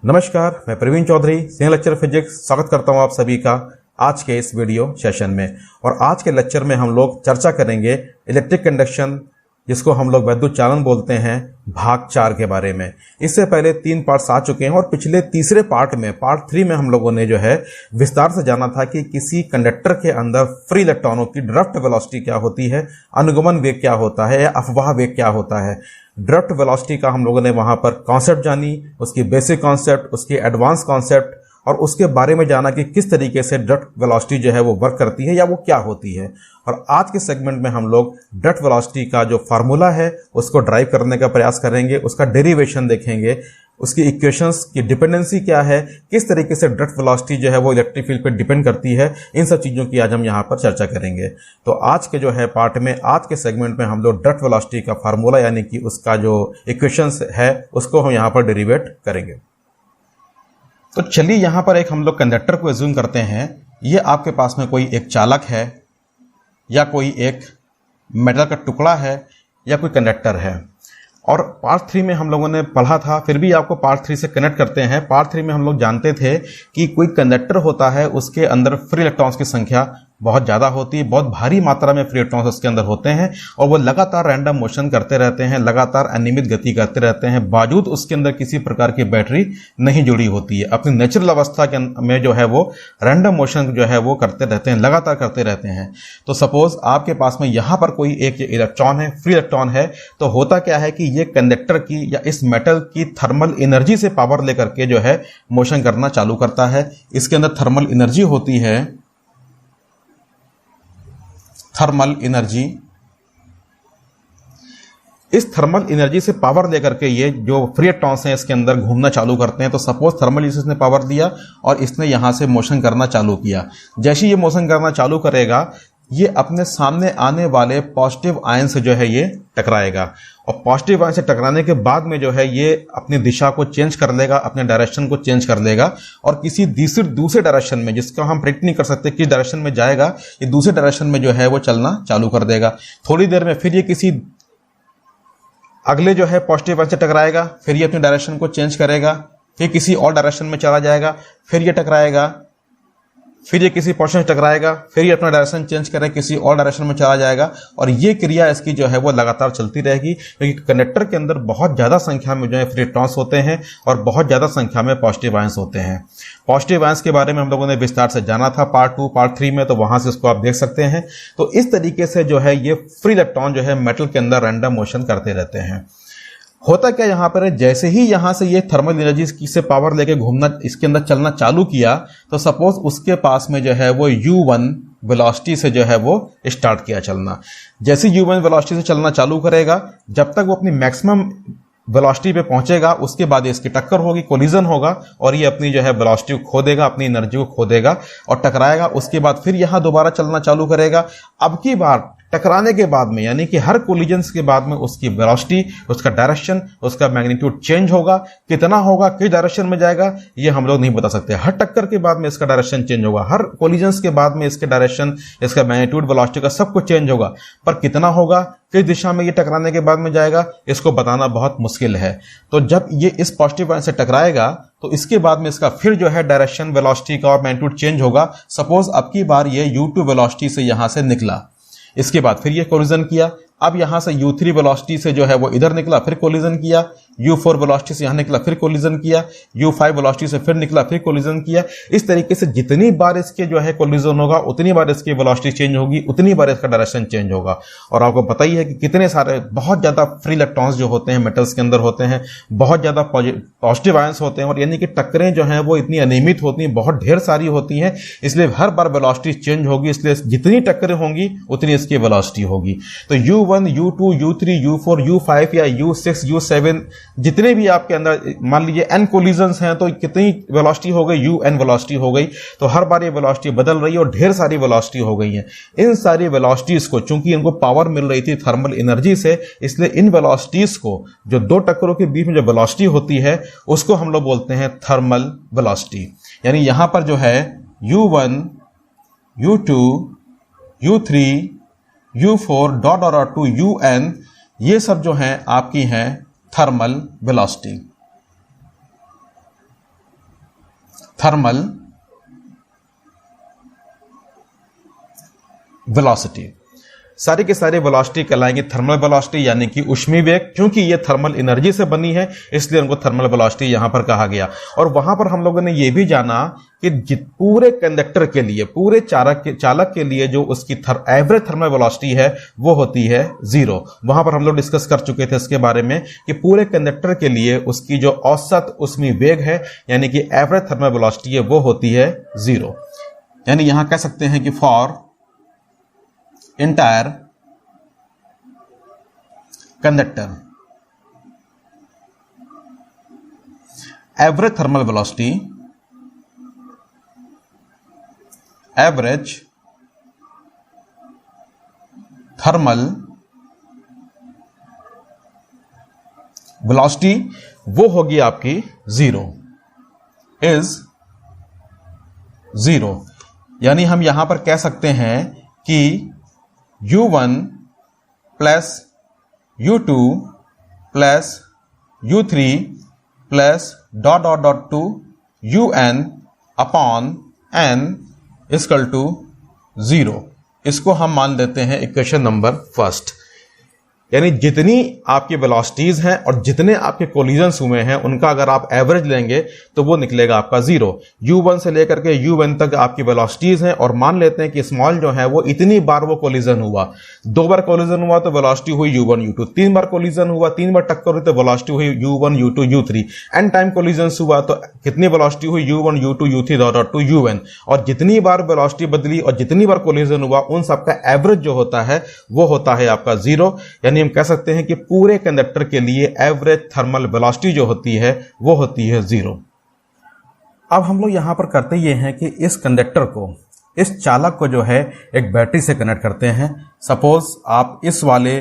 नमस्कार, मैं Praveen Chaudhary senior lecture physics स्वागत करता हूं आप सभी का आज के इस वीडियो सेशन में। और आज के लेक्चर में हम लोग चर्चा करेंगे इलेक्ट्रिक कंडक्शन, जिसको हम लोग वैद्युत चालन बोलते हैं, भाग 4 के बारे में। इससे पहले 3 पार्ट्स आ चुके हैं और पिछले तीसरे पार्ट में, पार्ट 3 में हम लोगों ने जो है विस्तार से जाना था कि किसी कंडक्टर के अंदर फ्री इलेक्ट्रॉनों की ड्राफ्ट वेलोसिटी क्या होती है, अनुगमन वेग क्या होता है या अफवाह वेग क्या होता है। ड्राफ्ट वेलोसिटी का हम लोगों ने वहां पर कॉन्सेप्ट जानी, उसकी बेसिक कॉन्सेप्ट, उसकी एडवांस कॉन्सेप्ट और उसके बारे में जाना कि किस तरीके से ड्राफ्ट वेलोसिटी जो है वो वर्क करती है या वो क्या होती है। और आज के सेगमेंट में हम लोग ड्राफ्ट वेलोसिटी का जो फार्मूला है उसको ड्राइव करने का प्रयास करेंगे, उसका डेरिवेशन देखेंगे, उसकी इक्वेशंस की डिपेंडेंसी क्या है, किस तरीके से ड्राफ्ट वेलोसिटी जो है वो इलेक्ट्रिक फील्ड पर डिपेंड करती है। इन सब चीज़ों की आज हम यहाँ पर चर्चा करेंगे। तो आज के जो है पार्ट में, आज के सेगमेंट में हम लोग ड्राफ्ट वेलोसिटी का फार्मूला यानी कि उसका जो इक्वेशंस है उसको हम यहाँ पर डेरिवेट करेंगे। तो चलिए यहाँ पर एक हम लोग कंडक्टर को एज्यूम करते हैं। ये आपके पास में कोई एक चालक है या कोई एक मेटल का टुकड़ा है या कोई कंडक्टर है। और पार्ट 3 में हम लोगों ने पढ़ा था, फिर भी आपको पार्ट 3 से कनेक्ट करते हैं। पार्ट 3 में हम लोग जानते थे कि कोई कंडक्टर होता है, उसके अंदर फ्री इलेक्ट्रॉन्स की संख्या बहुत ज़्यादा होती है, बहुत भारी मात्रा में फ्री इलेक्ट्रॉन्स उसके अंदर होते हैं और वो लगातार रैंडम मोशन करते रहते हैं, लगातार अनियमित गति करते रहते हैं, बावजूद उसके अंदर किसी प्रकार की बैटरी नहीं जुड़ी होती है। अपनी नेचुरल अवस्था के में जो है वो रैंडम मोशन जो है वो करते रहते हैं, लगातार करते रहते हैं। तो सपोज आपके पास में यहाँ पर कोई एक इलेक्ट्रॉन है, फ्री इलेक्ट्रॉन है, तो होता क्या है कि ये कंडक्टर की या इस मेटल की थर्मल एनर्जी से पावर लेकर के जो है मोशन करना चालू करता है। इसके अंदर थर्मल एनर्जी होती है, थर्मल एनर्जी। इस थर्मल एनर्जी से पावर लेकर के ये जो फ्री इलेक्ट्रॉन्स हैं इसके अंदर घूमना चालू करते हैं। तो सपोज थर्मल एनर्जी ने पावर दिया और इसने यहां से मोशन करना चालू किया। जैसे ये मोशन करना चालू करेगा, ये अपने सामने आने वाले पॉजिटिव आयन से जो है ये टकराएगा और पॉजिटिव आयन से टकराने के बाद में जो है ये अपनी दिशा को चेंज कर लेगा, अपने डायरेक्शन को चेंज कर लेगा और किसी दूसरे डायरेक्शन में, जिसका हम प्रेडिक्ट नहीं कर सकते किस डायरेक्शन में जाएगा, ये दूसरे डायरेक्शन में जो है वो चलना चालू कर देगा। थोड़ी देर में फिर ये किसी अगले जो है पॉजिटिव आयन से टकराएगा, फिर ये अपनी डायरेक्शन को चेंज करेगा, फिर किसी और डायरेक्शन में चला जाएगा, फिर ये टकराएगा, फिर ये किसी पोर्शन से टकराएगा, फिर ये अपना डायरेक्शन चेंज करें, किसी और डायरेक्शन में चला जाएगा और ये क्रिया इसकी जो है वो लगातार चलती रहेगी, क्योंकि कंडक्टर के अंदर बहुत ज़्यादा संख्या में जो है फ्री इलेक्ट्रॉन्स होते हैं और बहुत ज़्यादा संख्या में पॉजिटिव आयंस होते हैं। पॉजिटिव आयंस के बारे में हम लोगों ने विस्तार से जाना था पार्ट 2, पार्ट 3 में, तो वहां से इसको आप देख सकते हैं। तो इस तरीके से जो है ये फ्री इलेक्ट्रॉन जो है मेटल के अंदर रैंडम मोशन करते रहते हैं। होता क्या यहां पर है, जैसे ही यहां से ये थर्मल एनर्जी से पावर लेके घूमना, इसके अंदर चलना चालू किया, तो सपोज उसके पास में जो है वो u1 वेलोसिटी से जो है वो स्टार्ट किया चलना। जैसे u1 वेलोसिटी से चलना चालू करेगा, जब तक वो अपनी मैक्सिमम वेलोसिटी पे पहुंचेगा, उसके बाद इसकी टक्कर होगी, कोलिजन होगा और ये अपनी जो है वेलोसिटी को खो देगा, अपनी एनर्जी को खो देगा और टकराएगा। उसके बाद फिर यहां दोबारा चलना चालू करेगा। अब की बार टकराने के बाद में, यानी कि हर कोलिजन्स के बाद में उसकी वेलोसिटी, उसका डायरेक्शन, उसका मैग्नीट्यूड चेंज होगा। कितना होगा, किस डायरेक्शन में जाएगा, ये हम लोग नहीं बता सकते। हर टक्कर के बाद में इसका डायरेक्शन चेंज होगा, हर कोलिजन्स के बाद में इसके डायरेक्शन, इसका मैग्नीट्यूड, वेलोसिटी का सब कुछ चेंज होगा। पर कितना होगा, किस दिशा में ये टकराने के बाद में जाएगा, इसको बताना बहुत मुश्किल है। तो जब ये इस पॉजिटिव आयन से टकराएगा तो इसके बाद में इसका फिर जो है डायरेक्शन, वेलोसिटी का और मैग्नीट्यूड चेंज होगा। सपोज अब की बार ये u2 वेलोसिटी से यहां से निकला, इसके बाद फिर ये कोलिजन किया। अब यहां से u3 वेलोसिटी से जो है वो इधर निकला, फिर कोलिजन किया। u4 वेलोसिटी से यहां निकला, फिर कोलिजन किया। u5 वेलोसिटी से फिर निकला, फिर कोलिजन किया। इस तरीके से जितनी बार इसके जो है कोलिजन होगा, उतनी बार इसकी वेलोसिटी चेंज होगी, उतनी बार इसका डायरेक्शन चेंज होगा। और आपको पता ही है कि कितने सारे, बहुत ज्यादा फ्री इलेक्ट्रॉन्स जो होते हैं मेटल्स के अंदर होते हैं, बहुत ज्यादा पॉजिटिव आयंस होते हैं और यानी कि टक्करें जो हैं वो इतनी अनियमित होती हैं, बहुत ढेर सारी होती हैं, इसलिए हर बार वेलोसिटी चेंज होगी। इसलिए जितनी टक्करें होंगी उतनी इसकी वेलोसिटी होगी। तो u1, u2, u3, u4, u5 या u6, u7, जितने भी आपके अंदर मान लीजिए n कोलिजन्स हैं, तो कितनी वेलोसिटी हो गई, un वेलोसिटी हो गई। तो हर बार ये वेलोसिटी बदल रही है और ढेर सारी वेलोसिटी हो गई है। इन सारी वेलोसिटीज को, चूंकि इनको पावर मिल रही थी थर्मल एनर्जी से, इसलिए इन वेलोसिटीज को, जो दो टक्करों के बीच में जो वेलोसिटी होती है, उसको हम लोग बोलते हैं थर्मल वेलोसिटी। यानी यहां पर जो है u1, u2, u3, u4 dot dot to un, ये सब जो हैं आपकी हैं थर्मल वेलोसिटी। Thermal velocity. सारी के सारी वेलोसिटी कहलाएंगी थर्मल वेलोसिटी, यानी कि ऊष्मीय वेग। क्योंकि ये थर्मल एनर्जी से बनी है इसलिए उनको थर्मल वेलोसिटी यहां पर कहा गया। और वहां पर हम लोगों ने ये भी जाना कि पूरे कंडक्टर के लिए, पूरे चालक के लिए जो उसकी एवरेज थर्मल वेलोसिटी है वो होती है 0। वहां पर हम लोग डिस्कस कर चुके थे इसके बारे में कि पूरे कंडक्टर के लिए उसकी जो औसत ऊष्मीय वेग है यानी कि एवरेज थर्मल वेलोसिटी है वो होती है 0। यानी यहां कह सकते हैं कि for entire conductor average thermal velocity वो होगी आपकी 0 is 0। यानी हम यहां पर कह सकते हैं कि U1 plus U2 plus U3 plus dot dot dot to UN upon n equal to 0। इसको हम मान लेते हैं इक्वेशन नंबर फर्स्ट। यानी जितनी आपकी वेलोसिटीज हैं और जितने आपके कोलिजन्स हुए हैं उनका अगर आप एवरेज लेंगे तो वो निकलेगा आपका 0। U1 से लेकर के UN तक आपकी वेलोसिटीज हैं और मान लेते हैं कि स्मॉल जो है वो इतनी बार वो कोलिजन हुआ, 2 बार कोलिजन हुआ तो वेलोसिटी हुई U1 U2, 3 बार कोलिजन हुआ, 3 बार टक्कर हुई तो वेलोसिटी हुई U1 U2 U3, n time collisions हुआ तो कितनी वेलोसिटी हुई U1 U2 U3 dot dot to UN। और जितनी बार वेलोसिटी बदली और जितनी बार कोलिजन हुआ उन सबका एवरेज जो होता है वो होता है आपका 0। यानी हम कह सकते हैं कि पूरे कंडक्टर के लिए एवरेज थर्मल वेलोसिटी जो होती है वो होती है 0। अब हम लोग यहां पर करते ये हैं कि इस कंडक्टर को, इस चालक को जो है एक बैटरी से कनेक्ट करते हैं। सपोज आप इस वाले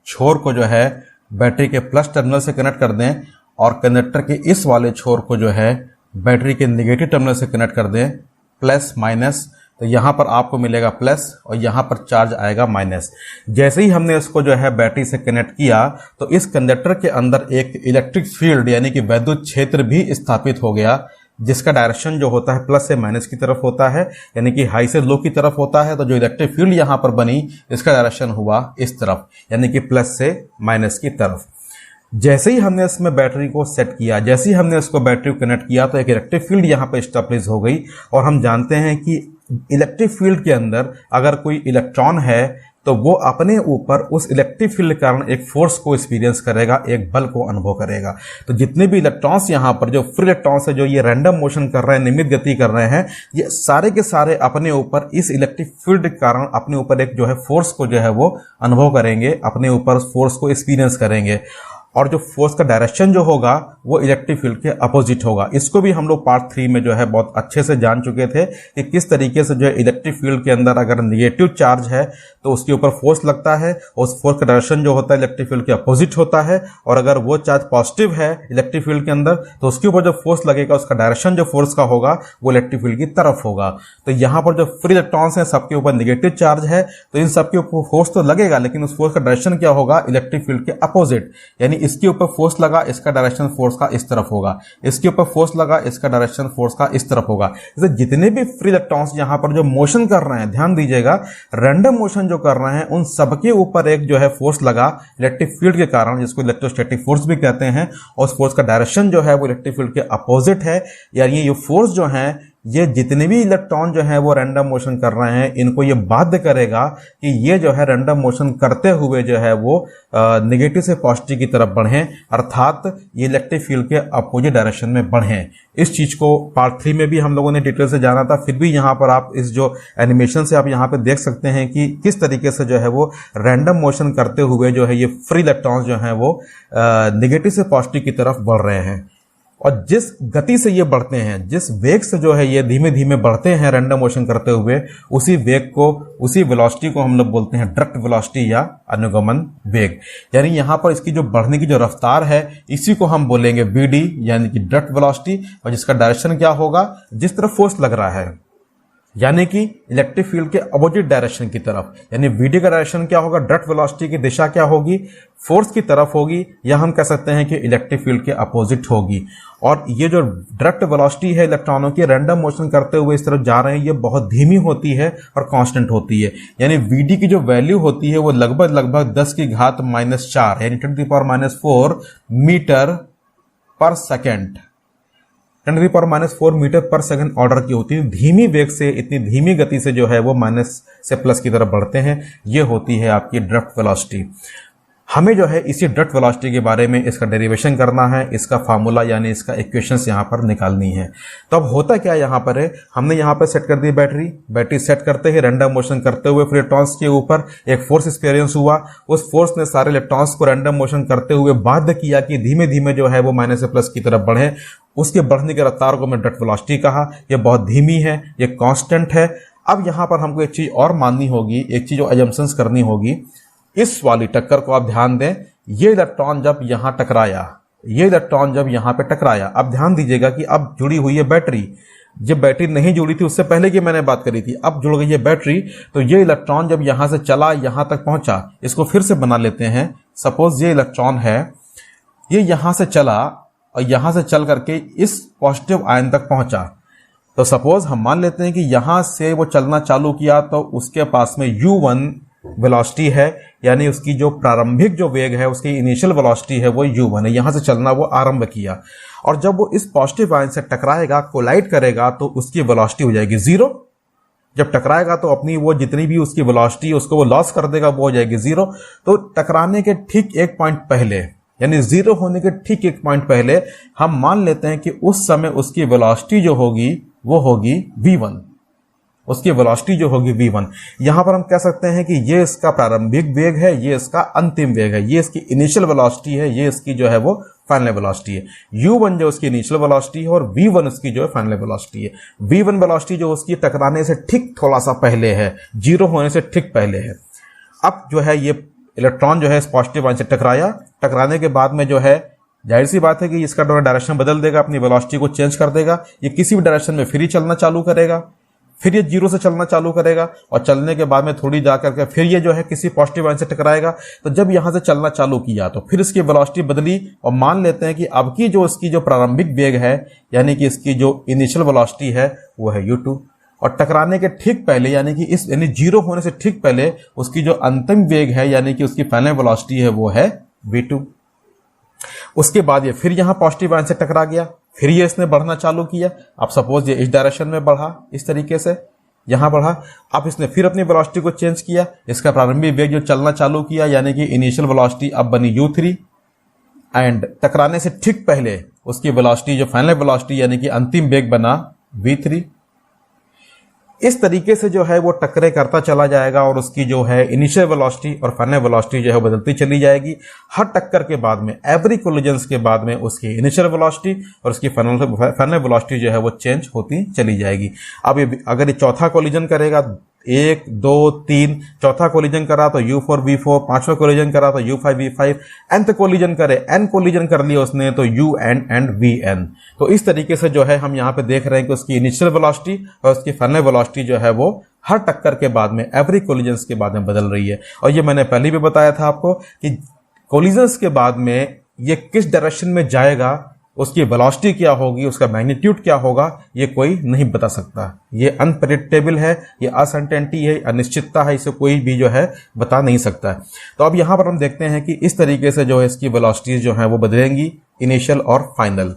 छोर को जो है बैटरी के प्लस टर्मिनल से कनेक्ट कर दें और कंडक्टर के इस वाले छोर को जो है बैटरी के नेगेटिव टर्मिनल से कनेक्ट कर दें, प्लस माइनस। तो यहां पर आपको मिलेगा प्लस और यहां पर चार्ज आएगा माइनस। जैसे ही हमने इसको जो है बैटरी से कनेक्ट किया तो इस कंडक्टर के अंदर एक इलेक्ट्रिक फील्ड यानी कि विद्युत क्षेत्र भी स्थापित हो गया, जिसका डायरेक्शन जो होता है प्लस से माइनस की तरफ होता है, यानी कि हाई से लो की तरफ होता है। तो जो इलेक्ट्रिक फील्ड यहां पर बनी इसका डायरेक्शन हुआ इस तरफ, यानी कि प्लस से माइनस की तरफ। जैसे ही हमने इसमें बैटरी को सेट किया, जैसे ही हमने इसको बैटरी को कनेक्ट किया तो एक इलेक्ट्रिक फील्ड यहां पर स्टैब्लिश हो गई। और हम जानते हैं कि इलेक्ट्रिक फील्ड के अंदर अगर कोई इलेक्ट्रॉन है तो वो अपने ऊपर उस इलेक्ट्रिक फील्ड के कारण एक फोर्स को एक्सपीरियंस करेगा, एक बल को अनुभव करेगा। तो जितने भी इलेक्ट्रॉन्स यहाँ पर जो फ्री इलेक्ट्रॉन्स है, जो ये रैंडम मोशन कर रहे हैं, नियमित गति कर रहे हैं, ये सारे के सारे अपने ऊपर इस इलेक्ट्रिक फील्ड के कारण अपने ऊपर एक जो है फोर्स को जो है वो अनुभव करेंगे, अपने ऊपर फोर्स को एक्सपीरियंस करेंगे। और जो फोर्स का डायरेक्शन जो होगा वो इलेक्ट्रिक फील्ड के अपोजिट होगा। इसको भी हम लोग पार्ट 3 में जो है बहुत अच्छे से जान चुके थे कि किस तरीके से जो है इलेक्ट्रिक फील्ड के अंदर अगर नेगेटिव चार्ज है तो उसके ऊपर फोर्स लगता है, उस फोर्स का डायरेक्शन जो होता है इलेक्ट्रिक फील्ड के अपोजिट होता है। और अगर वो चार्ज पॉजिटिव है इलेक्ट्रिक फील्ड के अंदर तो उसके ऊपर जो फोर्स लगेगा उसका डायरेक्शन जो फोर्स का होगा वो इलेक्ट्रिक फील्ड की तरफ होगा। तो यहाँ पर जो फ्री इलेक्ट्रॉन्स हैं सबके ऊपर नेगेटिव चार्ज है तो इन सबके ऊपर फोर्स तो लगेगा, लेकिन उस फोर्स का डायरेक्शन क्या होगा इलेक्ट्रिक फील्ड के अपोजिट। यानी इसके ऊपर फोर्स लगा, इसका डायरेक्शन फोर्स का इस तरफ होगा, इसके ऊपर फोर्स लगा, इसका डायरेक्शन फोर्स का इस तरफ होगा। जैसे जितने भी फ्री इलेक्ट्रॉन्स यहां पर जो मोशन कर रहे हैं, ध्यान दीजिएगा, रैंडम मोशन जो कर रहे हैं उन सबके ऊपर एक जो है फोर्स लगा इलेक्ट्रिक फील्ड के कारण, जिसको इलेक्ट्रोस्टैटिक फोर्स भी कहते हैं। और उस फोर्स का डायरेक्शन जो है वो इलेक्ट्रिक फील्ड के अपोजिट है। यानी ये फोर्स जो है, ये जितने भी इलेक्ट्रॉन जो है वो रैंडम मोशन कर रहे हैं, इनको ये बाध्य करेगा कि ये जो है रैंडम मोशन करते हुए जो है वो नेगेटिव से पॉजिटिव की तरफ बढ़ें, अर्थात ये इलेक्ट्रिक फील्ड के अपोजिट डायरेक्शन में बढ़ें। इस चीज को पार्ट 3 में भी हम लोगों ने डिटेल से जाना था। फिर भी यहाँ पर आप इस जो एनिमेशन से आप यहाँ पे देख सकते हैं कि किस तरीके से जो है वो रैंडम मोशन करते हुए जो है ये फ्री इलेक्ट्रॉन्स जो है वो नेगेटिव से पॉजिटिव की तरफ बढ़ रहे हैं। और जिस गति से ये बढ़ते हैं, जिस वेग से जो है ये धीमे धीमे बढ़ते हैं रैंडम मोशन करते हुए, उसी वेग को, उसी वेलोसिटी को हम लोग बोलते हैं डायरेक्ट वेलोसिटी या अनुगमन वेग। यानी यहाँ पर इसकी जो बढ़ने की जो रफ्तार है इसी को हम बोलेंगे VD यानी कि डायरेक्ट वेलोसिटी। और जिसका डायरेक्शन क्या होगा, जिस तरफ फोर्स लग रहा है, यानी कि इलेक्ट्रिक फील्ड के अपोजिट डायरेक्शन की तरफ। यानी वीडी का डायरेक्शन क्या होगा, डायरेक्ट वेलोसिटी की दिशा क्या होगी, फोर्स की तरफ होगी, या हम कह सकते हैं कि इलेक्ट्रिक फील्ड के अपोजिट होगी। और ये जो डायरेक्ट वेलोसिटी है इलेक्ट्रॉनों की रैंडम मोशन करते हुए इस तरफ जा रहे हैं, ये बहुत धीमी होती है और कांस्टेंट होती है। यानी वीडी की जो वैल्यू होती है वो लगभग 10 की घात -4 यानी 10⁻⁴ मीटर पर सेकेंड, 10⁻⁴ मीटर पर सेकंड ऑर्डर की होती है। धीमी वेग से, इतनी धीमी गति से जो है वो माइनस से प्लस की तरफ बढ़ते हैं, ये होती है आपकी ड्रिफ्ट वेलोसिटी। हमें जो है इसी ड्रिफ्ट वेलोसिटी के बारे में इसका डेरिवेशन करना है, इसका फार्मूला यानी इसका इक्वेशंस यहाँ पर निकालनी है। तो अब होता क्या यहाँ पर है, हमने यहाँ पर सेट कर दी बैटरी सेट करते ही रैंडम मोशन करते हुए फिर इलेक्ट्रॉन्स के ऊपर एक फोर्स एक्सपीरियंस हुआ। उस फोर्स ने सारे इलेक्ट्रॉन्स को रैंडम मोशन करते हुए बाध्य किया कि धीमे धीमे जो है वो माइनस से प्लस की तरफ बढ़े। उसके बढ़ने की रफ्तार को मैं ड्रिफ्ट वेलोसिटी कहा। यह बहुत धीमी है, ये कांस्टेंट है। अब यहाँ पर हमको एक चीज और माननी होगी, एक चीज जो अजम्पशंस करनी होगी। इस वाली टक्कर को आप ध्यान दें, ये इलेक्ट्रॉन जब यहां टकराया, ये इलेक्ट्रॉन जब यहां पे टकराया, अब ध्यान दीजिएगा कि अब जुड़ी हुई है बैटरी। जब बैटरी नहीं जुड़ी थी उससे पहले की मैंने बात करी थी, अब जुड़ गई है बैटरी। तो ये इलेक्ट्रॉन जब यहां से चला यहां तक पहुंचा, इसको फिर से बना लेते हैं। सपोज ये इलेक्ट्रॉन है, ये यहां से चला और यहां से चल करके इस पॉजिटिव आयन तक पहुंचा। तो सपोज हम मान लेते हैं कि यहां से वो चलना चालू किया तो उसके पास में u1 वेलोसिटी है, यानी उसकी जो प्रारंभिक जो वेग है, उसकी इनिशियल वेलोसिटी है वो u1 है। यहां से चलना वो आरंभ किया और जब वो इस पॉजिटिव आयन से टकराएगा, कोलाइड करेगा, तो उसकी वेलोसिटी हो जाएगी 0। जब टकराएगा तो अपनी वो जितनी भी उसकी वेलोसिटी उसको वो लॉस कर देगा, वो हो जाएगी 0। तो टकराने के ठीक एक पॉइंट पहले, यानी 0 होने के ठीक एक पॉइंट पहले हम मान लेते हैं कि उस समय उसकी वेलोसिटी जो होगी वो होगी v1। उसकी वेलोसिटी जो होगी v1। यहां पर हम कह सकते हैं कि ये इसका प्रारंभिक वेग है, ये इसका अंतिम वेग है, ये इसकी इनिशियल वेलोसिटी है, ये इसकी जो है वो फाइनल वेलोसिटी है। u1 जो उसकी इनिशियल वेलोसिटी है और v1 उसकी जो है फाइनल वेलोसिटी है। v1 वेलोसिटी जो उसकी टकराने से ठीक थोड़ा सा पहले है, 0 होने से ठीक पहले है। अब जो है ये इलेक्ट्रॉन जो है इस पॉजिटिव आयन से टकराया, टकराने के बाद में जो है जाहिर सी बात है कि इसका डायरेक्शन बदल देगा, अपनी वेलोसिटी को चेंज कर देगा। ये किसी भी डायरेक्शन में फिर ही चलना चालू करेगा, फिर ये 0 से चलना चालू करेगा और चलने के बाद में थोड़ी जाकर के फिर ये जो है किसी पॉजिटिव आयन से टकराएगा। तो जब यहां से चलना चालू किया तो फिर इसकी वेलोसिटी बदली और मान लेते हैं कि अब की जो इसकी जो प्रारंभिक वेग है, यानी कि इसकी जो इनिशियल वेलोसिटी है वो है u2। और टकराने के ठीक पहले, यानी कि इस 0 होने से ठीक पहले उसकी जो अंतिम वेग है, यानी कि उसकी फाइनल वेलोसिटी है वो है v2। उसके बाद ये फिर यहां पॉजिटिव आयन से टकरा गया, फिर ये इसने बढ़ना चालू किया। अब सपोज ये इस डायरेक्शन में बढ़ा, इस तरीके से यहां बढ़ा। अब इसने फिर अपनी वेलोसिटी को चेंज किया, इसका प्रारंभिक वेग जो चलना चालू किया, यानी कि इनिशियल वेलोसिटी अब बनी u3 एंड टकराने से ठीक पहले उसकी वेलोसिटी जो फाइनल वेलोसिटी यानी कि अंतिम वेग बना v3। इस तरीके से जो है वो टक्करे करता चला जाएगा और उसकी जो है इनिशियल वेलोसिटी और फाइनल वेलोसिटी जो है बदलती चली जाएगी। हर टक्कर के बाद में, एवरी कोलिजन्स के बाद में उसकी इनिशियल वेलोसिटी और उसकी फाइनल वेलोसिटी जो है वो चेंज होती चली जाएगी। अब ये अगर ये चौथा कोलिजन करेगा, 1 2 3, चौथा कोलिजन करा तो u4 v4, पांचवा कोलिजन करा तो u5 v5, nth कोलिजन करे, n कोलिजन कर लिया उसने तो un एंड vn। तो इस तरीके से जो है हम यहाँ पे देख रहे हैं कि उसकी इनिशियल वेलोसिटी और उसकी फाइनल वेलोसिटी जो है वो हर टक्कर के बाद में, एवरी कोलिजन्स के बाद में बदल रही है। और ये मैंने पहले भी बताया था आपको कि कोलिजन्स के बाद में ये किस डायरेक्शन में जाएगा, उसकी वेलोसिटी क्या होगी, उसका मैग्नीट्यूड क्या होगा, ये कोई नहीं बता सकता। ये अनप्रेडिक्टेबल है, ये असर्टेनिटी है, अनिश्चितता है, इसे कोई भी जो है बता नहीं सकता है। तो अब यहां पर हम देखते हैं कि इस तरीके से जो है इसकी वेलोसिटीज जो है वो बदलेंगी, इनिशियल और फाइनल।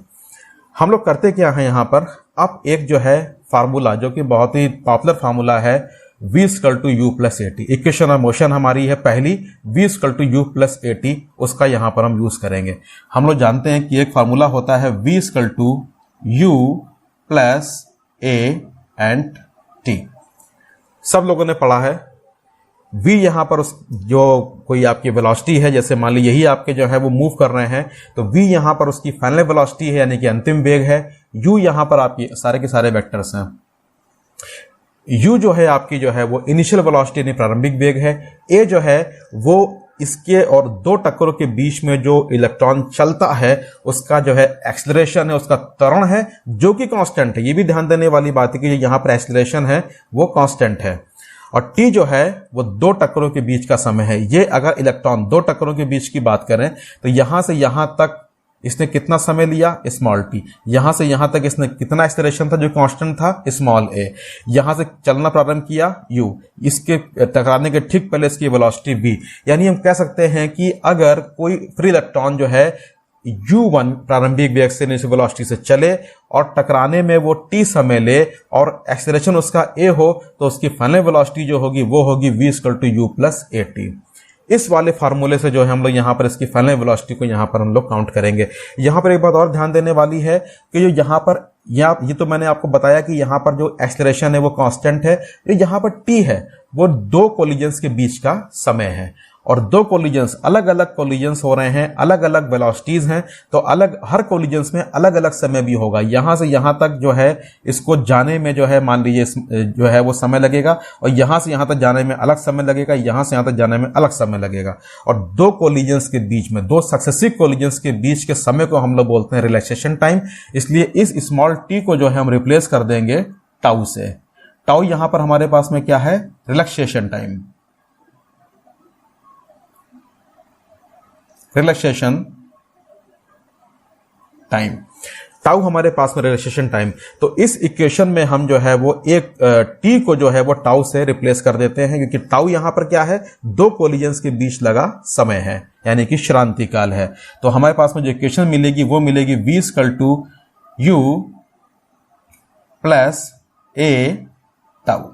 हम लोग करते क्या है यहाँ पर, अब एक जो है फार्मूला जो कि बहुत ही पॉपुलर फार्मूला है, v = u + at। Equation of motion हमारी है पहली, v = u + at, उसका यहां पर हम यूज करेंगे। हम लोग जानते हैं कि एक फार्मूला होता है v = u + a and t, सब लोगों ने पढ़ा है। v यहां पर उस जो कोई आपकी वेलोसिटी है, जैसे मान ली यही आपके जो है वो मूव कर रहे हैं, तो v यहां पर उसकी फाइनल वेलोसिटी है यानी कि अंतिम वेग है। u यहां पर आपकी सारे के सारे वेक्टर्स हैं। u जो है आपकी जो है वो इनिशियल वेलोसिटी यानी प्रारंभिक वेग है। a जो है वो इसके और दो टक्करों के बीच में जो इलेक्ट्रॉन चलता है उसका जो है एक्सेलरेशन है, उसका त्वरण है, जो कि कांस्टेंट है। ये भी ध्यान देने वाली बात है कि यहाँ पर एक्सेलरेशन है वो कांस्टेंट है, और t जो है वो दो टक्करों के बीच का समय है। ये अगर इलेक्ट्रॉन दो टक्करों के बीच की बात करें तो यहां से यहां तक इसने कितना समय लिया, स्मॉल t। यहां से यहां तक इसने कितना एक्सेलरेशन था जो कांस्टेंट था, स्मॉल a। यहां से चलना प्रारंभ किया u, इसके टकराने के ठीक पहले इसकी वेलोसिटी v। यानी हम कह सकते हैं कि अगर कोई फ्री इलेक्ट्रॉन जो है u1 प्रारंभिक वेग से वेलोसिटी से चले और टकराने में वो t समय ले और एक्सेलरेशन उसका a हो, तो उसकी फाइनल वेलोसिटी जो होगी वो होगी v = u + at। इस वाले फार्मूले से जो है हम लोग यहाँ पर इसकी फाइनल वेलोसिटी को यहाँ पर हम लोग काउंट करेंगे। यहाँ पर एक बात और ध्यान देने वाली है कि जो यहाँ पर ये तो मैंने आपको बताया कि यहाँ पर जो एक्सेलरेशन है वो कांस्टेंट है। जो यहाँ पर t है वो दो कोलिजन्स के बीच का समय है, और दो कोलिजन्स अलग अलग कोलिजन्स हो रहे हैं, अलग अलग वेलोसिटीज हैं, तो अलग हर कोलिजन्स में अलग अलग समय भी होगा। यहां से यहां तक जो है इसको जाने में जो है मान लीजिए जो है वो समय लगेगा, और यहां से यहां तक जाने में अलग समय लगेगा, यहां से यहां तक जाने में अलग समय लगेगा। और दो कोलिजन्स के बीच में, दो सक्सेसिव कोलिजन्स के बीच के समय को हम लोग बोलते हैं रिलैक्सेशन टाइम। इसलिए इस स्मॉल t को जो है हम रिप्लेस कर देंगे टाउ से। टाउ यहां पर हमारे पास में क्या है, relaxation time. Relaxation time, tau हमारे पास में रिलैक्सेशन टाइम। तो इस इक्वेशन में हम जो है वो एक t को जो है वो टाउ से रिप्लेस कर देते हैं, क्योंकि टाउ यहां पर क्या है, दो कोलिजन्स के बीच लगा समय है, यानी कि श्रांति काल है। तो हमारे पास में जो इक्वेशन मिलेगी वो मिलेगी v = u + a टाउ।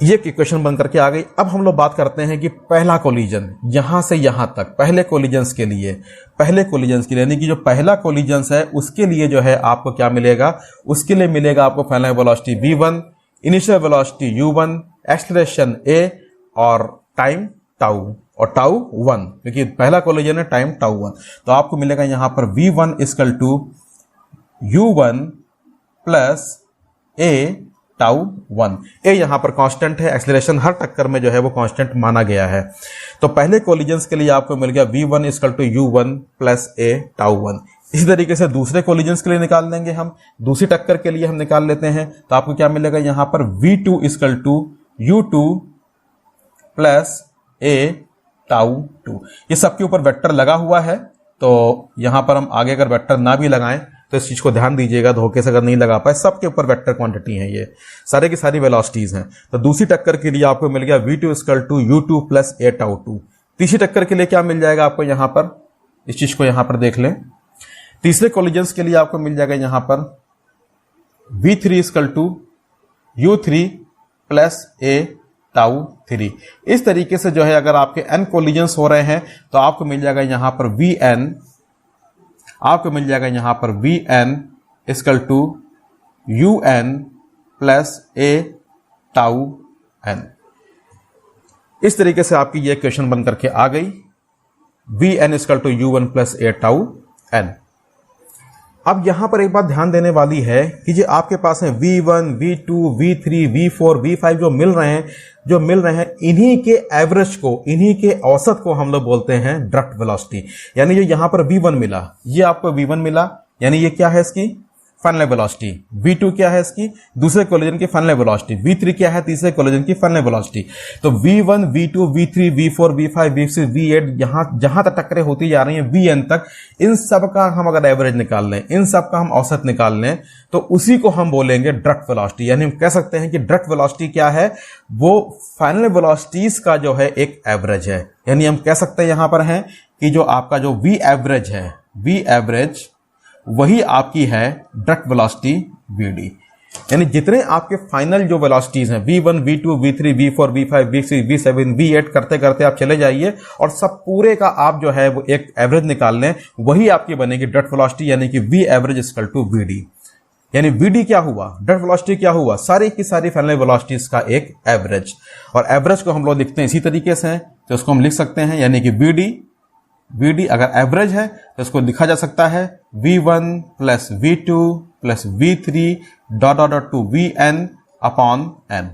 ये इक्वेशन बन करके आ गई। अब हम लोग बात करते हैं कि पहला कोलिजन यहां से यहां तक, पहले कोलिजन्स के लिए यानी कि जो पहला कोलिजन्स है उसके लिए जो है आपको क्या मिलेगा, उसके लिए मिलेगा आपको final velocity v1, initial velocity u1, acceleration a और टाइम टाउ, और टाउ 1, क्योंकि पहला कोलिजन है, टाइम टाउ 1। तो आपको मिलेगा यहां पर v1 = u1 + a टाउ 1। ए यहां पर कांस्टेंट है, एक्सेलरेशन हर टक्कर में जो है वो कांस्टेंट माना गया है। तो पहले कोलिजन्स के लिए आपको मिल गया v1 = u1 + a टाउ 1। इसी तरीके से दूसरे कोलिजन्स के लिए निकाल लेंगे हम, दूसरी टक्कर के लिए हम निकाल लेते हैं। तो आपको क्या मिलेगा यहां पर v2 = u2 + a टाउ 2। ये सबके ऊपर वेक्टर लगा हुआ है, तो यहां पर हम आगे अगर वेक्टर ना भी लगाएं तो इस चीज को ध्यान दीजिएगा, धोखे से अगर नहीं लगा पाए, सबके ऊपर वेक्टर क्वांटिटी है, ये सारे की सारी वेलोसिटीज हैं। तो दूसरी टक्कर के लिए आपको मिल गया v2 = u2 + a टाउ 2। तीसरी टक्कर के लिए क्या मिल जाएगा आपको यहां पर, इस चीज को यहां पर देख लें। तीसरे कोलिजन्स के लिए आपको मिल जाएगा यहां पर v3 = u3 + a टाउ 3। इस तरीके से जो है अगर आपके n कोलिजन्स हो रहे हैं तो आपको मिल जाएगा यहां पर vn, आपको मिल जाएगा यहां पर vn = un + a tau n। इस तरीके से आपकी ये इक्वेशन बन करके आ गई, vn = u1 + a tau n। अब यहां पर एक बात ध्यान देने वाली है कि जो आपके पास है v1, v2, v3, v4, v5 जो मिल रहे हैं, इन्हीं के एवरेज को, इन्हीं के औसत को हम लोग बोलते हैं ड्रिफ्ट वेलोसिटी। यानी जो यहां पर v1 मिला, ये आपको v1 मिला, यानी ये क्या है इसकी फाइनल वेलोसिटी। v2 क्या है इसकी दूसरे कोलिजन की फाइनल वेलोसिटी। v3 क्या है तीसरे कोलिजन की फाइनल वेलोसिटी। तो v1, v2, v3, v4, v5, v6, v8 जहां तक टक्करें होती जा रही हैं vn तक, इन सब का हम अगर एवरेज निकाल लें, इन सब का हम औसत निकाल लें, तो उसी को हम बोलेंगे ड्रिफ्ट वेलोसिटी। यानी हम कह सकते हैं कि ड्रिफ्ट वेलोसिटी क्या है, वो फाइनल वेलोसिटीज का जो है एक एवरेज है। यानी हम कह सकते हैं यहां पर है कि जो आपका जो v एवरेज है, v एवरेज वही आपकी है ड्रिफ्ट वेलोसिटी vd। यानी जितने आपके फाइनल जो वेलोसिटीज हैं v1, v2, v3, v4, v5, v6, v7, v8 करते करते आप चले जाइए और सब पूरे का आप जो है वो एक एवरेज निकाल लें, वही आपकी बनेगी ड्रिफ्ट वेलोसिटी, यानी कि v एवरेज = vd। यानी vd क्या हुआ, ड्रिफ्ट वेलोसिटी क्या हुआ, सारी की सारी फाइनल वेलोसिटीज का एक एवरेज। और एवरेज को हम लोग लिखते हैं इसी तरीके से, तो उसको हम लिख सकते हैं यानी कि vd अगर एवरेज है तो इसको लिखा जा सकता है v1 + v2 + v3 ... to vn/n।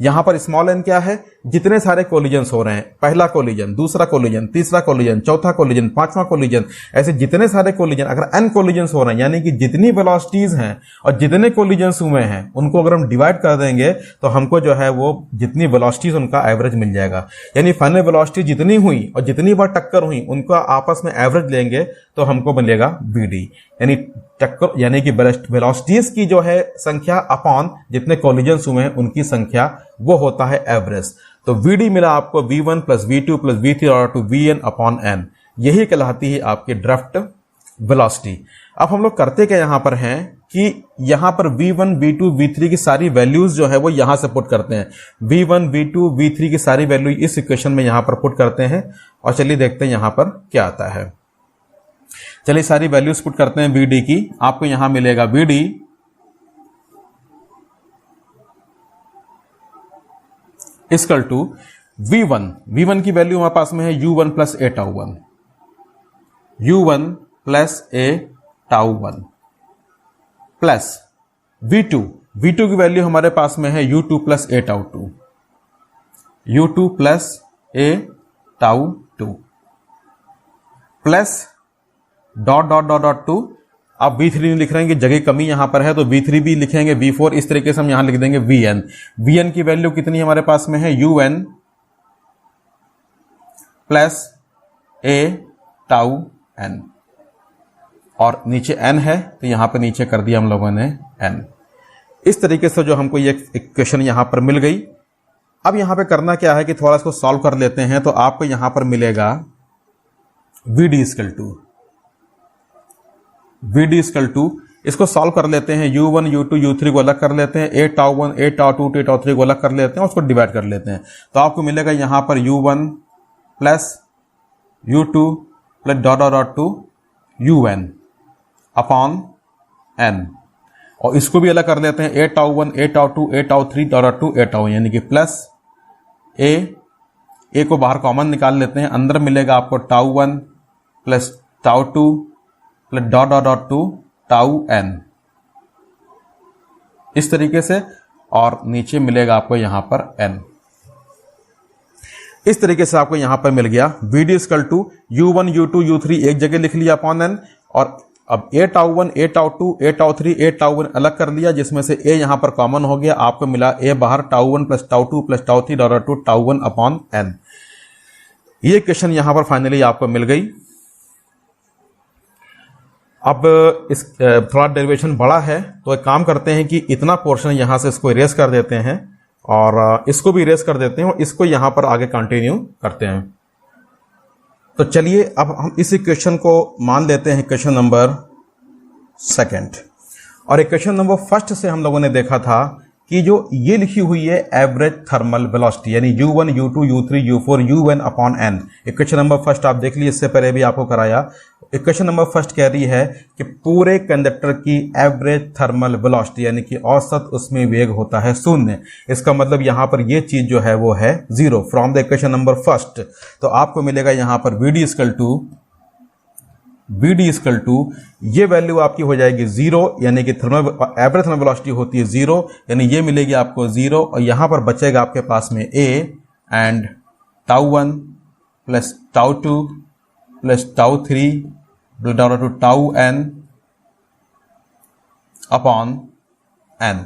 यहां पर स्मॉल n क्या है, जितने सारे कोलिजन्स हो रहे हैं, पहला कोलिजन, दूसरा कोलिजन, तीसरा कोलिजन, चौथा कोलिजन, पांचवा कोलिजन, ऐसे जितने सारे कोलिजन, अगर n कोलिजन्स हो रहे हैं यानी कि जितनी वेलोसिटीज हैं और जितने कोलिजन्स हुए हैं उनको अगर हम डिवाइड कर देंगे तो हमको जो है वो जितनी वेलोसिटीज उनका एवरेज मिल जाएगा। यानी फाइनल वेलोसिटी जितनी हुई और जितनी बार टक्कर हुई उनका आपस में एवरेज लेंगे तो हमको मिलेगा Vd, यानी टक्कर यानी कि वेलोसिटीज की जो है संख्या अपॉन जितने कोलिजन्स हुए हैं उनकी संख्या, वो होता है एवरेज। तो Vd मिला आपको V1 plus V2 plus V3 और टू Vn अपॉन n, यही कहलाती है आपकी ड्रिफ्ट वेलोसिटी। अब हम लोग करते क्या यहां पर हैं कि यहां पर V1 V2 V3 की सारी वैल्यूज जो है वो यहां से पुट करते हैं। V1 V2 V3 की सारी वैल्यू इस इक्वेशन में यहां पर पुट करते हैं और चलिए देखते हैं यहां पर क्या आता है। चलिए सारी वैल्यूज पुट करते हैं Vd की। आपको यहां मिलेगा Vd इक्वल टू V1 की वैल्यू हमारे पास में है U1 plus a tau 1, U1 plus a tau 1 plus V2 की वैल्यू हमारे पास में है U2 plus a tau 2, U2 plus a tau 2 plus dot dot dot dot 2। आप V3 नहीं लिख रहे हैं कि जगह कमी यहां पर है तो V3 भी लिखेंगे, V4, इस तरीके से हम यहां लिख देंगे Vn की वैल्यू कितनी हमारे पास में है UN plus a tau n, और नीचे n है तो यहां पर नीचे कर दिया हम लोगों ने n। इस तरीके से जो हमको ये इक्वेशन यहां पर मिल गई। अब यहां पे करना क्या है कि थोड़ा इसको सॉल्व कर लेते हैं। तो आपको यहां पर मिलेगा Vd इक्वल टू, इसको सॉल्व कर लेते हैं, U1 U2 U3 को अलग कर लेते हैं, ए टाउ 1 ए टाउ 2 ए टाउ 3 को अलग कर लेते हैं और उसको डिवाइड कर लेते हैं। तो आपको मिलेगा यहां पर U1 plus U2 plus dot dot dot to UN upon n, और इसको भी अलग कर लेते हैं, ए tau 1 A tau 2 A tau 3 dot dot to A tau, यानी कि प्लस ए को बाहर कॉमन निकाल लेते हैं, अंदर मिलेगा आपको tau 1 plus tau 2 plus dot dot dot to tau n, इस तरीके से, और नीचे मिलेगा आपको यहां पर n। इस तरीके से आपको यहां पर मिल गया Vd equal to U1 U2 U3 एक जगह लिख लिया अपॉन n, और अब ए टाउ 1 ए टाउ 2 ए टाउ 3 ए टाउ 1 अलग कर लिया, जिसमें से a यहां पर कॉमन हो गया, आपको मिला a बाहर tau 1 plus tau 2 plus tau 3 dot dot to tau 1 upon n। ये क्वेश्चन यहां पर फाइनली आपको मिल गई। अब इस थोड़ा डेरिवेशन बड़ा है तो एक काम करते हैं कि इतना पोर्शन यहां से इसको इरेज कर देते हैं और इसको भी इरेज कर देते हैं और इसको यहां पर आगे कंटिन्यू करते हैं। तो चलिए अब हम इस इक्वेशन को मान लेते हैं इक्वेशन नंबर 2, और इक्वेशन नंबर 1 से हम लोगों ने देखा था कि जो ये लिखी हुई है एवरेज थर्मल वेलोसिटी, यानी U1 U2 U3 U4 UN upon n। Equation number 1 आप देख लीजिए, इससे पहले भी आपको कराया। इक्वेशन नंबर 1 कह रही है कि पूरे कंडक्टर की एवरेज थर्मल वेलोसिटी यानी कि औसत उसमें वेग होता है 0। इसका मतलब यहां पर ये चीज जो है वो है 0 फ्रॉम द इक्वेशन नंबर 1। तो आपको मिलेगा यहां पर Vd इक्वल टू ये वैल्यू आपकी हो जाएगी 0, यानी कि एवरेज थर्मल वेलोसिटी होती है 0, यानी ये मिलेगी आपको 0, और यहां पर बचेगा आपके पास में a and tau 1 plus tau 2 plus tau 3 plus two tau n upon n।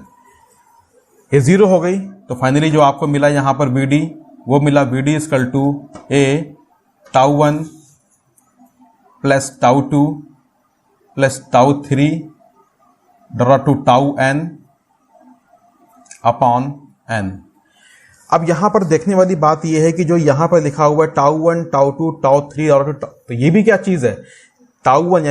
ये 0 हो गई। तो फाइनली जो आपको मिला यहां पर Vd, वो मिला Vd equal to a tau 1 plus tau 2 plus tau 3 dot to tau n upon n। अब यहां पर देखने वाली बात यह है कि जो यहां पर लिखा हुआ है टाउ 1 टाउ 2 टाउ 3 और तो ये भी क्या चीज है, टाउ 1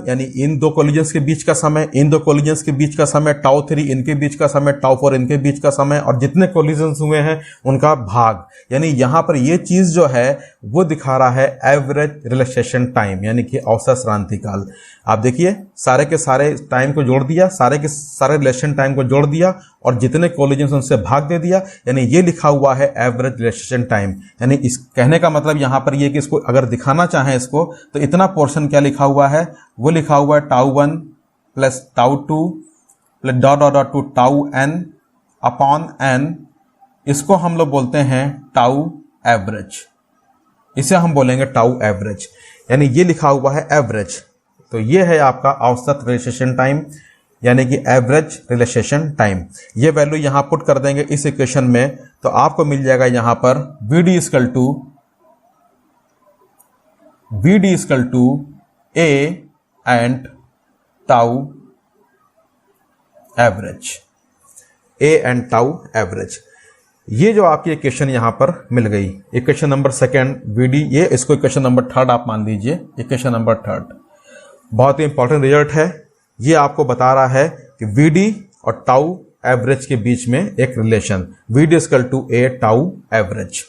यानी इन दो कोलिजन्स के बीच का समय, इन दो कोलिजन्स के बीच का समय, टाउ 3 इनके बीच का समय, टाउ 4 इनके बीच का समय, और जितने कोलिजन्स हुए हैं उनका भाग, यानी यहां पर ये चीज जो है वो दिखा रहा है एवरेज रिलैक्सेशन टाइम, यानी कि औसत श्रांति काल। आप देखिए सारे के सारे टाइम को जोड़ दिया, सारे के सारे रिलैक्सेशन टाइम को जोड़ दिया और जितने कोलिजन्स उनसे भाग दे दिया, यानी ये लिखा हुआ है एवरेज रिलैक्सेशन टाइम। यानी इस कहने का मतलब यहां पर ये कि इसको अगर दिखाना चाहें इसको, तो इतना पोर्शन क्या लिखा हुआ है, वो लिखा हुआ है tau 1 plus tau 2 plus dot dot dot to tau n upon n इसको हम लोग बोलते हैं टाउ एवरेज, इसे हम बोलेंगे टाउ एवरेज, यानी ये लिखा हुआ है एवरेज, तो ये है आपका औसत रिलैक्सेशन टाइम, यानी कि एवरेज रिलैक्सेशन टाइम। ये वैल्यू यहां पुट कर देंगे इस इक्वेशन में, तो आपको मिल जाएगा यहां पर VD equal to A and tau average, A and tau average. ये जो आपकी इक्वेशन यहां पर मिल गई, इक्वेशन नंबर सेकेंड VD, ये इसको इक्वेशन नंबर थर्ड आप मान लीजिए, इक्वेशन नंबर थर्ड बहुत ही इंपॉर्टेंट रिजल्ट है। ये आपको बता रहा है कि VD और टाउ एवरेज के बीच में एक relation, VD equal to A tau average.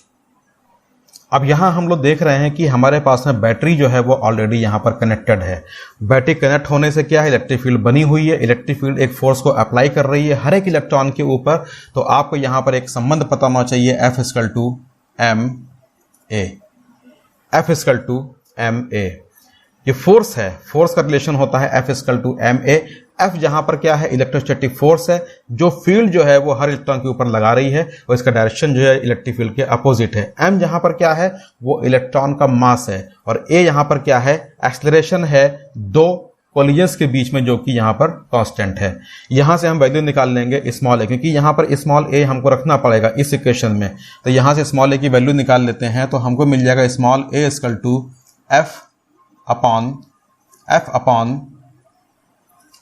अब यहां हम लोग देख रहे हैं कि हमारे पास में बैटरी जो है वो ऑलरेडी यहां पर कनेक्टेड है। बैटरी कनेक्ट होने से क्या है, इलेक्ट्रिक फील्ड बनी हुई है, इलेक्ट्रिक फील्ड एक फोर्स को अप्लाई कर रही है हर एक इलेक्ट्रॉन के ऊपर। तो आपको यहां पर एक संबंध पता होना चाहिए, F equal to M A, F equal to M A. ये फोर्स है, फोर्स का रिलेशन होता है F equal to M A. F जहां पर क्या है, इलेक्ट्रोस्टैटिक फोर्स है, जो फील्ड जो है वो हर इलेक्ट्रॉन के ऊपर लगा रही है और इसका डायरेक्शन जो है इलेक्ट्रिक फील्ड के अपोजिट है। M जहां पर क्या है, वो इलेक्ट्रॉन का मास है, और A यहां पर क्या है, एक्सेलरेशन है दो कोलिजन्स के बीच में, जो कि यहां पर कांस्टेंट है। यहां से हम वैल्यू निकाल लेंगे स्मॉल a, क्योंकि यहां पर स्मॉल a हमको रखना पड़ेगा इस इक्वेशन में। तो यहां से स्मॉल a की वैल्यू निकाल लेते हैं, तो हमको मिल जाएगा small a equal to F upon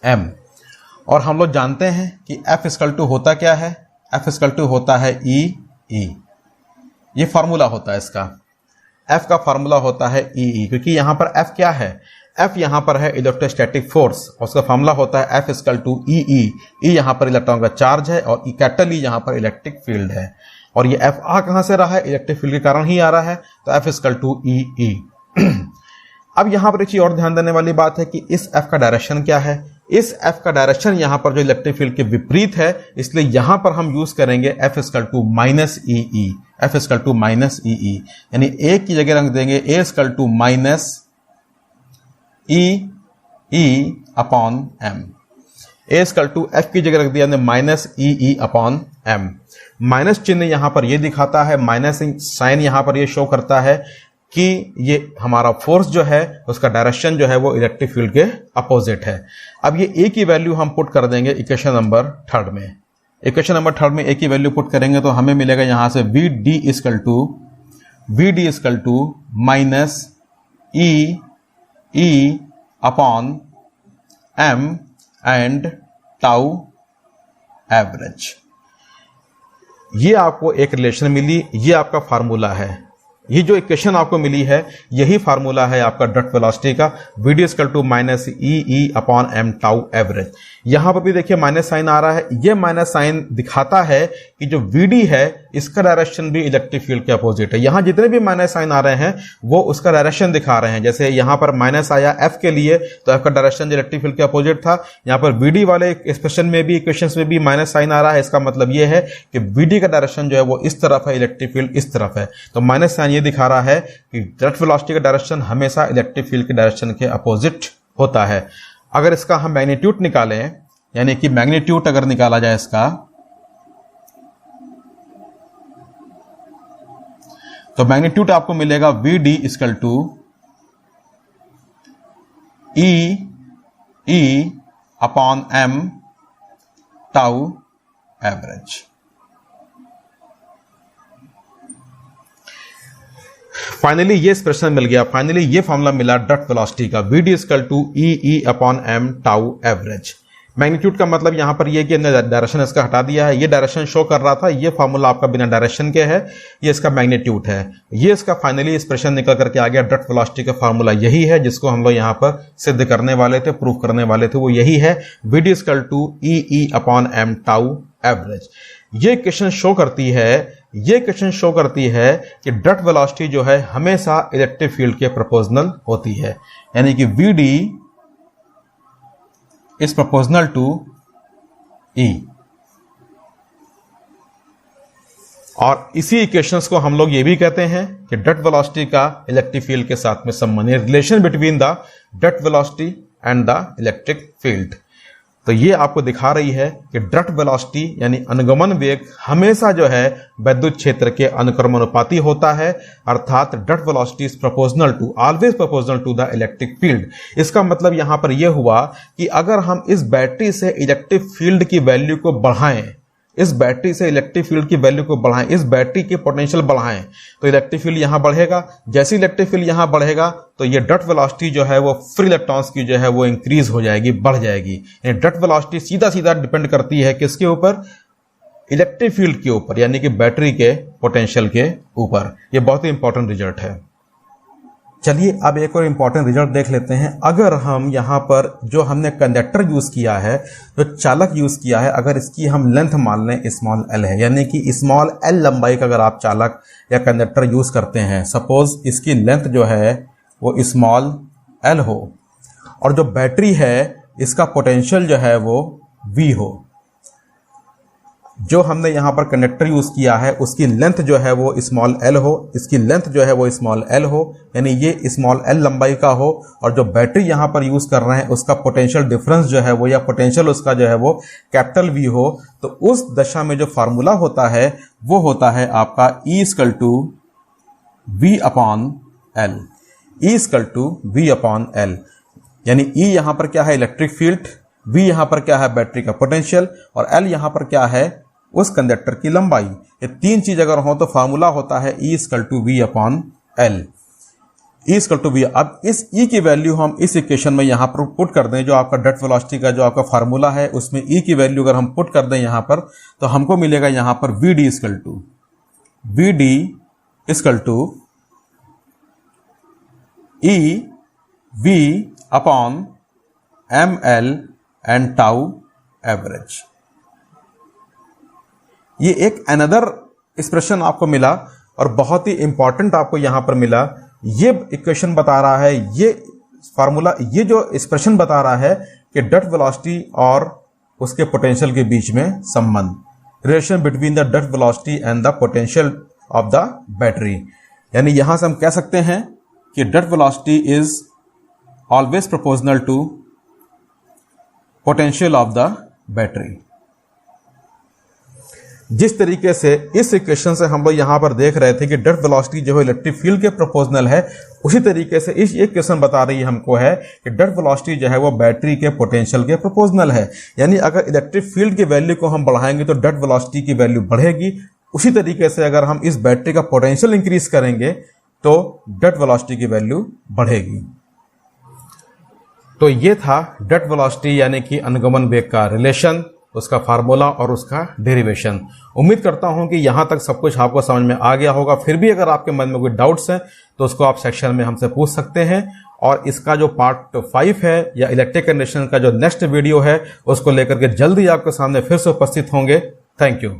M। और हम लोग जानते हैं कि F इक्वल टू होता क्या है, F इक्वल टू होता है E। ये फार्मूला होता है इसका, F का फार्मूला होता है E, क्योंकि यहां पर F क्या है, F यहां पर है इलेक्ट्रोस्टैटिक फोर्स, और उसका फार्मूला होता है F equal to E। E यहां पर इलेक्ट्रॉन का चार्ज है, और कैपिटल E यहां पर इलेक्ट्रिक फील्ड है। और ये F आ कहां से रहा है, इलेक्ट्रिक फील्ड के कारण ही आ रहा है, तो F इक्वल टू E। अब यहां पर एक चीज और ध्यान देने वाली बात है कि इस F का डायरेक्शन क्या है। इस F का डायरेक्शन यहां पर जो इलेक्ट्रिक फील्ड के विपरीत है, इसलिए यहां पर हम यूज करेंगे F equal to minus e, F equal to minus e, यानी A की जगह रख देंगे A equal to minus E upon M। A equal to F की जगह रख दिया हमने माइनस ई अपॉन M। माइनस चिन्ह यहां पर ये दिखाता है, माइनस साइन यहां पर ये शो करता है कि ये हमारा फोर्स जो है उसका डायरेक्शन जो है वो इलेक्ट्रिक फील्ड के अपोजिट है। अब ये A की वैल्यू हम पुट कर देंगे इक्वेशन नंबर थर्ड में। इक्वेशन नंबर थर्ड में A की वैल्यू पुट करेंगे तो हमें मिलेगा यहां से VD equal to minus E upon M and tau average. ये आपको एक रिलेशन मिली, ये आपका फार्मूला है। ये जो इक्वेशन आपको मिली है यही फार्मूला है आपका डॉट वेलोसिटी का, VD equal to minus E upon M tau average. यहां पर भी देखिए माइनस साइन आ रहा है, ये माइनस साइन दिखाता है कि जो VD है इसका डायरेक्शन भी इलेक्ट्रिक फील्ड के अपोजिट है। यहां जितने भी माइनस साइन आ रहे हैं वो उसका डायरेक्शन दिखा रहे हैं। जैसे यहां पर माइनस आया F के लिए, तो F का डायरेक्शन इलेक्ट्रिक फील्ड के अपोजिट था। यहां पर VD वाले एक्सप्रेशन में भी, इक्वेशन में भी माइनस साइन आ रहा है, इसका मतलब यह है कि VD का डायरेक्शन जो है वो इस तरफ है, इलेक्ट्रिक फील्ड इस तरफ है। तो माइनस साइन ये दिखा रहा है कि डॉट वेलोसिटी का डायरेक्शन हमेशा इलेक्ट्रिक फील्ड के डायरेक्शन के अपोजिट होता है। अगर इसका हम मैग्नीट्यूड निकालें, यानी कि मैग्नीट्यूड अगर निकाला जाए इसका, तो मैग्नीट्यूड आपको मिलेगा VD equal to E upon M tau average. Finally ये एक्सप्रेशन मिल गया, फाइनली ये फॉर्मूला मिला डॉट वेलोसिटी का, VD equal to E upon M tau average. Magnitude का मतलब यहां पर ये कि हमने डायरेक्शन इसका हटा दिया है, ये डायरेक्शन शो कर रहा था, ये फार्मूला आपका बिना डायरेक्शन के है, ये इसका मैग्नीट्यूड है। ये इसका फाइनली एक्सप्रेशन निकल करके आ गया, डॉट वेलोसिटी का फार्मूला यही है जिसको हम लोग यहां पर सिद्ध करने वाले थे, प्रूफ करने वाले थे, वो यही है VD equal to E upon M tau average. ये क्वेश्चन शो करती है कि डॉट वेलोसिटी जो है हमेशा इलेक्ट्रिक फील्ड के प्रोपोर्शनल होती है, यानी कि VD is proportional to E। और इसी इक्वेशंस को हम लोग ये भी कहते हैं कि डॉट वेलोसिटी का इलेक्ट्रिक फील्ड के साथ में संबंध है, relation between the dot velocity and the electric field. तो ये आपको दिखा रही है कि ड्रिफ्ट वेलोसिटी यानी अनुगमन वेग हमेशा जो है विद्युत क्षेत्र के अनुक्रमानुपाती होता है, अर्थात drift velocity is proportional to, always proportional to the electric field. इसका मतलब यहां पर यह हुआ कि अगर हम इस बैटरी से इलेक्ट्रिक फील्ड की वैल्यू को बढ़ाएं, इस बैटरी से इलेक्ट्रिक फील्ड की वैल्यू को बढ़ाएं, इस बैटरी के पोटेंशियल बढ़ाएं, तो इलेक्ट्रिक फील्ड यहां बढ़ेगा। जैसे इलेक्ट्रिक फील्ड यहां बढ़ेगा तो ये ड्रिफ्ट वेलोसिटी जो है वो फ्री इलेक्ट्रॉन्स की जो है वो इंक्रीज हो जाएगी, बढ़ जाएगी। यानी ड्रिफ्ट वेलोसिटी सीधा सीधा डिपेंड करती है किसके ऊपर? इलेक्ट्रिक फील्ड के ऊपर, यानी कि बैटरी के पोटेंशियल के ऊपर। ये बहुत ही इंपॉर्टेंट रिजल्ट है। चलिए अब एक और इंपॉर्टेंट रिजल्ट देख लेते हैं। अगर हम यहाँ पर जो हमने कंडक्टर यूज किया है, जो चालक यूज किया है, अगर इसकी हम लेंथ मान लें स्मॉल एल है, यानी कि स्मॉल एल लंबाई का अगर आप चालक या कंडक्टर यूज करते हैं, सपोज इसकी लेंथ जो है वो स्मॉल एल हो और जो बैटरी है इसका पोटेंशियल जो है वो वी हो, जो हमने यहां पर कंडक्टर यूज किया है उसकी लेंथ जो है वो स्मॉल एल हो, इसकी लेंथ जो है वो स्मॉल एल हो, यानी ये स्मॉल एल लंबाई का हो, और जो बैटरी यहां पर यूज कर रहे हैं उसका पोटेंशियल डिफरेंस जो है वो या पोटेंशियल उसका जो है वो कैपिटल वी हो, तो उस दशा में जो फार्मूला होता है वो होता है आपका E equal to V upon L. E equal to V upon L, यानी E यहां पर क्या है? इलेक्ट्रिक फील्ड, V यहां पर क्या है? बैटरी का पोटेंशियल, और L यहां पर क्या है? उस कंडक्टर की लंबाई। ये तीन चीज अगर हो तो फार्मूला होता है E equal to V upon L. E equal to V. अब इस E की वैल्यू हम इस इक्वेशन में यहां पर पुट कर दें, जो आपका ड्रिफ्ट वेलोसिटी का जो आपका फार्मूला है उसमें E की वैल्यू अगर हम पुट कर दें यहां पर, तो हमको मिलेगा यहां पर VD equal to E V upon ML and tau average. ये एक अनदर एक्सप्रेशन आपको मिला और बहुत ही इंपॉर्टेंट आपको यहां पर मिला। ये इक्वेशन बता रहा है, ये फार्मूला, ये जो एक्सप्रेशन बता रहा है कि ड्रिफ्ट वेलोसिटी और उसके पोटेंशियल के बीच में संबंध, relation between the drift velocity and the potential of the battery. यानी यहां से हम कह सकते हैं कि drift velocity is always proportional to potential of the battery. जिस तरीके से इस इक्वेशन से हम लोग यहां पर देख रहे थे कि ड्रिफ्ट वेलोसिटी जो है इलेक्ट्रिक फील्ड के प्रोपोर्शनल है, उसी तरीके से इस इक्वेशन बता रही है हमको है कि ड्रिफ्ट वेलोसिटी जो है वो बैटरी के पोटेंशियल के प्रोपोर्शनल है। यानी अगर इलेक्ट्रिक फील्ड की वैल्यू को हम बढ़ाएंगे तो ड्रिफ्ट वेलोसिटी की वैल्यू बढ़ेगी, उसी तरीके से अगर हम इस बैटरी का पोटेंशियल इंक्रीज करेंगे तो ड्रिफ्ट वेलोसिटी की वैल्यू बढ़ेगी। तो ये था ड्रिफ्ट वेलोसिटी यानी कि अनुगमन वेग का रिलेशन, उसका फार्मूला और उसका डेरिवेशन। उम्मीद करता हूं कि यहां तक सब कुछ आपको समझ में आ गया होगा। फिर भी अगर आपके मन में कोई डाउट्स हैं तो उसको आप सेक्शन में हमसे पूछ सकते हैं, और इसका जो पार्ट 5 है या इलेक्ट्रिक कंडीशन का जो नेक्स्ट वीडियो है उसको लेकर के जल्दी आपके सामने फिर से उपस्थित होंगे। Thank you.